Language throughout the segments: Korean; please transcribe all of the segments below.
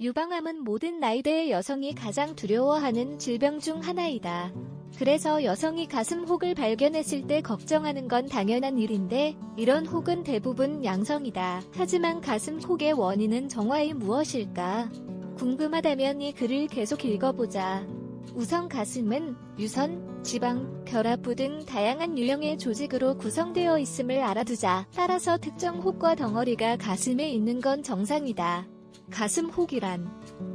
유방암은 모든 나이대의 여성이 가장 두려워하는 질병 중 하나이다. 그래서 여성이 가슴 혹을 발견했을 때 걱정하는 건 당연한 일인데 이런 혹은 대부분 양성이다. 하지만 가슴 혹의 원인은 정확히 무엇일까? 궁금하다면 이 글을 계속 읽어보자. 우선 가슴은 유선, 지방, 결합부 등 다양한 유형의 조직으로 구성되어 있음을 알아두자. 따라서 특정 혹과 덩어리가 가슴에 있는 건 정상이다. 가슴 혹이란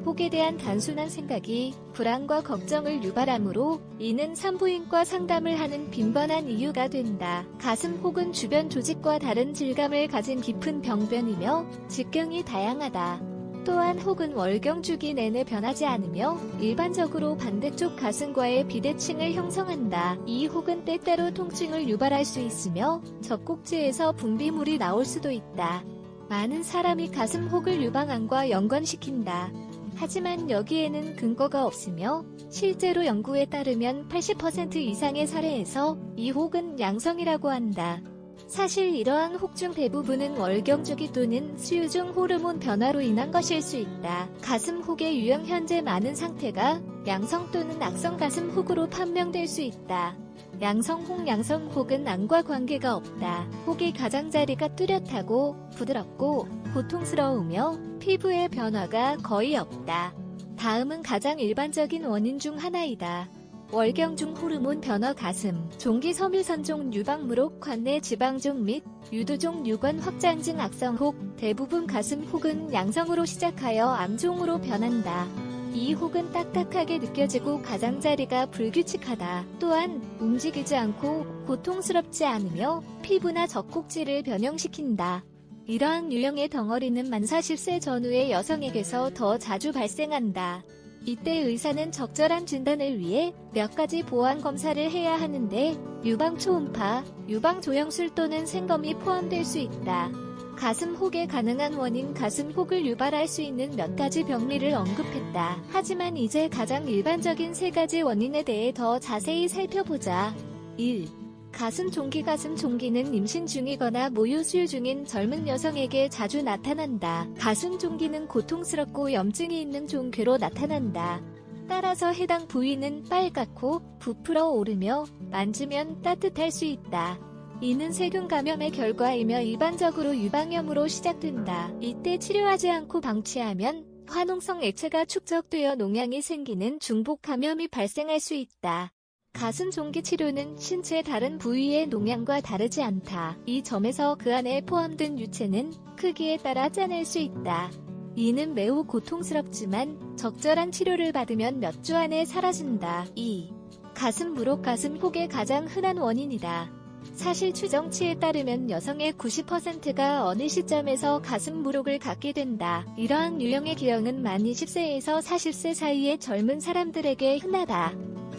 혹에 대한 단순한 생각이 불안과 걱정을 유발하므로 이는 산부인과 상담을 하는 빈번한 이유가 된다. 가슴 혹은 주변 조직과 다른 질감을 가진 깊은 병변이며 직경이 다양하다. 또한 혹은 월경주기 내내 변하지 않으며 일반적으로 반대쪽 가슴과의 비대칭을 형성한다. 이 혹은 때때로 통증을 유발할 수 있으며 젖꼭지에서 분비물이 나올 수도 있다. 많은 사람이 가슴 혹을 유방암과 연관시킨다. 하지만 여기에는 근거가 없으며 실제로 연구에 따르면 80% 이상의 사례에서 이 혹은 양성이라고 한다. 사실 이러한 혹 중 대부분은 월경주기 또는 수유 중 호르몬 변화로 인한 것일 수 있다. 가슴 혹의 유형 현재 많은 상태가 양성 또는 악성 가슴 혹으로 판명될 수 있다. 양성 혹은 암과 관계가 없다. 혹의 가장자리가 뚜렷하고 부드럽고 고통스러우며 피부의 변화가 거의 없다. 다음은 가장 일반적인 원인 중 하나이다. 월경 중 호르몬 변화 가슴, 종기 섬유선종 유방무록 관내 지방종 및 유두종 유관 확장 등 악성 혹, 대부분 가슴 혹은 양성으로 시작하여 암종으로 변한다. 이 혹은 딱딱하게 느껴지고 가장자리가 불규칙하다. 또한 움직이지 않고 고통스럽지 않으며 피부나 젖꼭지를 변형시킨다. 이러한 유형의 덩어리는 만 40세 전후의 여성에게서 더 자주 발생한다. 이때 의사는 적절한 진단을 위해 몇 가지 보완 검사를 해야 하는데 유방 초음파, 유방 조영술 또는 생검이 포함될 수 있다. 가슴 혹의 가능한 원인 가슴 혹을 유발할 수 있는 몇 가지 병리를 언급했다. 하지만 이제 가장 일반적인 세 가지 원인에 대해 더 자세히 살펴보자. 1. 가슴 종기 가슴 종기는 임신 중이거나 모유 수유 중인 젊은 여성에게 자주 나타난다. 가슴 종기는 고통스럽고 염증이 있는 종괴로 나타난다. 따라서 해당 부위는 빨갛고 부풀어 오르며 만지면 따뜻할 수 있다. 이는 세균 감염의 결과이며 일반적으로 유방염으로 시작된다. 이때 치료하지 않고 방치하면 화농성 액체가 축적되어 농양이 생기는 중복 감염이 발생할 수 있다. 가슴 종기 치료는 신체 다른 부위의 농양과 다르지 않다. 이 점에서 그 안에 포함된 유체는 크기에 따라 짜낼 수 있다. 이는 매우 고통스럽지만 적절한 치료를 받으면 몇 주 안에 사라진다. 2. 가슴 무록 가슴 혹의 가장 흔한 원인이다. 사실 추정치에 따르면 여성의 90%가 어느 시점에서 가슴 무록을 갖게 된다. 이러한 유형의 기형은 만 20세에서 40세 사이의 젊은 사람들에게 흔하다.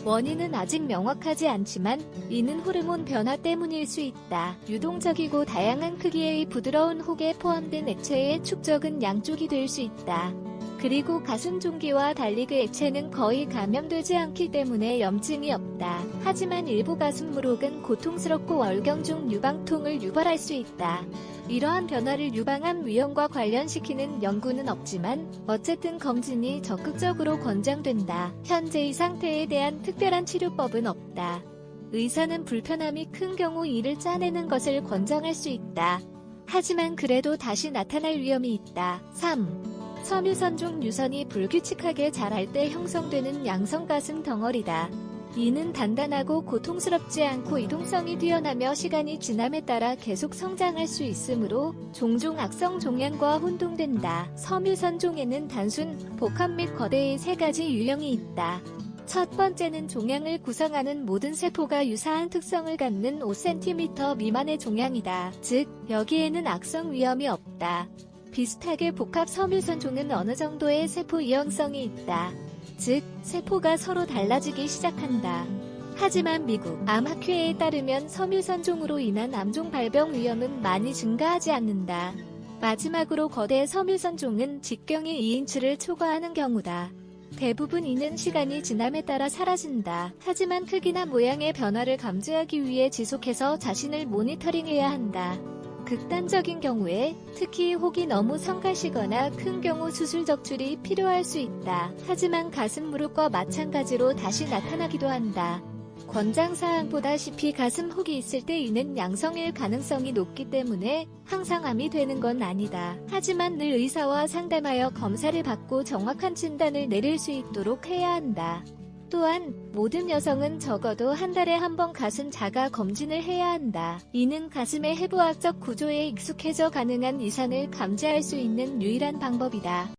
원인은 아직 명확하지 않지만 이는 호르몬 변화 때문일 수 있다. 유동적이고 다양한 크기의 부드러운 혹에 포함된 액체의 축적은 양쪽이 될 수 있다. 그리고 가슴 종기와 달리 그 액체는 거의 감염되지 않기 때문에 염증이 없다. 하지만 일부 가슴 무록은 고통스럽고 월경 중 유방통을 유발할 수 있다. 이러한 변화를 유방암 위험과 관련시키는 연구는 없지만 어쨌든 검진이 적극적으로 권장된다. 현재 이 상태에 대한 특별한 치료법은 없다. 의사는 불편함이 큰 경우 이를 짜내는 것을 권장할 수 있다. 하지만 그래도 다시 나타날 위험이 있다. 3. 섬유선종 유선이 불규칙하게 자랄 때 형성되는 양성 가슴 덩어리다. 이는 단단하고 고통스럽지 않고 이동성이 뛰어나며 시간이 지남에 따라 계속 성장할 수 있으므로 종종 악성 종양과 혼동된다. 섬유선종에는 단순, 복합 및 거대의 세 가지 유형이 있다. 첫 번째는 종양을 구성하는 모든 세포가 유사한 특성을 갖는 5cm 미만의 종양이다. 즉, 여기에는 악성 위험이 없다. 비슷하게 복합 섬유선종은 어느 정도의 세포 이형성이 있다. 즉, 세포가 서로 달라지기 시작한다. 하지만 미국 암학회에 따르면 섬유선종으로 인한 암종 발병 위험은 많이 증가하지 않는다. 마지막으로 거대 섬유선종은 직경이 2인치를 초과하는 경우다. 대부분 이는 시간이 지남에 따라 사라진다. 하지만 크기나 모양의 변화를 감지하기 위해 지속해서 자신을 모니터링해야 한다. 극단적인 경우에, 특히 혹이 너무 성가시거나 큰 경우 수술 적출이 필요할 수 있다. 하지만 가슴 무릎과 마찬가지로 다시 나타나기도 한다. 권장사항 보다시피 가슴 혹이 있을 때 이는 양성일 가능성이 높기 때문에 항상 암이 되는 건 아니다. 하지만 늘 의사와 상담하여 검사를 받고 정확한 진단을 내릴 수 있도록 해야 한다. 또한 모든 여성은 적어도 한 달에 한 번 가슴 자가 검진을 해야 한다. 이는 가슴의 해부학적 구조에 익숙해져 가능한 이산을 감지할 수 있는 유일한 방법이다.